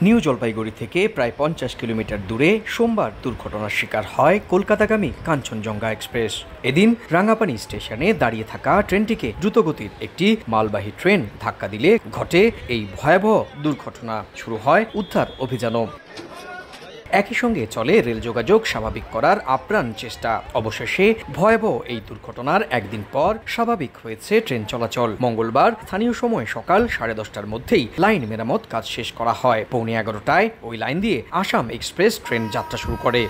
New Jalpaiguri থেকে প্রায় 50 kilometre দূরে সোমবার দুর্ঘটনার শিকার হয় কলকাতাগামী কাঞ্চনজঙ্ঘা এক্সপ্রেস। এদিন রাঙ্গাপানি স্টেশনে দাঁড়িয়ে থাকা ট্রেনটিকে দ্রুতগতির একটি মালবাহী ট্রেন ধাক্কা দিলে ঘটে এই ভয়াবহ দুর্ঘটনা। শুরু হয় উদ্ধার অভিযানও। একই সঙ্গে চলে রেল যোগাযোগ স্বাভাবিক করার আপ্রাণ চেষ্টা। অবশেষে ভয়াবহ এই দুর্ঘটনার একদিন পর স্বাভাবিক হয়েছে ট্রেন চলাচল। মঙ্গলবার স্থানীয় সময় সকাল 10:30টার মধ্যেই লাইন মেরামত কাজ শেষ করা হয়। 11:15টায় ওই লাইন দিয়ে আসাম এক্সপ্রেস ট্রেন যাত্রা শুরু করে।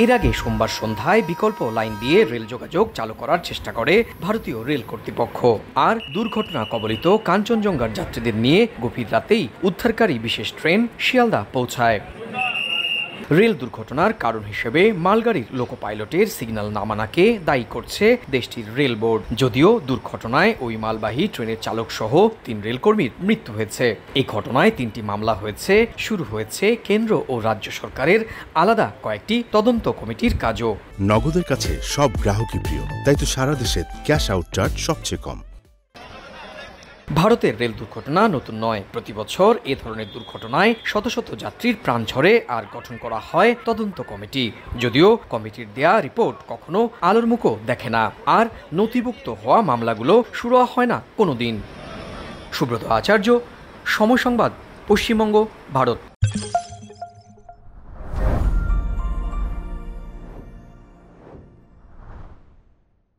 এর আগে সোমবার সন্ধ্যায় বিকল্প লাইন দিয়ে রেল যোগাযোগ চালু করার চেষ্টা করে ভারতীয় রেল কর্তৃপক্ষ। আর দুর্ঘটনা কবলিত কাঞ্চনজঙ্ঘার যাত্রীদের নিয়ে গভীর রাতেই উদ্ধারকারী বিশেষ ট্রেন শিয়ালদা পৌঁছায়। রেল দুর্ঘটনার কারণ হিসেবে মালগাড়ির লোকো পাইলটের সিগন্যাল না মানাকে দায়ী করছে দেশটির রেল বোর্ড। যদিও দুর্ঘটনায় ওই মালবাহী ট্রেনের চালক সহ 3 রেলকর্মীর মৃত্যু হয়েছে। এই ঘটনায় 3টি মামলা হয়েছে। শুরু হয়েছে কেন্দ্র ও রাজ্য সরকারের আলাদা কয়েকটি তদন্ত কমিটির কাজও। নগদের কাছে সব গ্রাহকই প্রিয়, তাই তো সারা দেশে ক্যাশ আউট চার্জ সবচেয়ে কম। ভারতের রেল দুর্ঘটনা নতুন নয়। প্রতি বছর এ ধরনের দুর্ঘটনায় শত শত যাত্রীর প্রাণ ঝরে আর গঠন করা হয় তদন্ত কমিটি। যদিও কমিটির দেয়া রিপোর্ট কখনো আলোর মুখও দেখে না, আর নথিভুক্ত হওয়া মামলাগুলো শুরু হয় না কোনোদিন। সুব্রত আচার্য, সময় সংবাদ, পশ্চিমবঙ্গ, ভারত।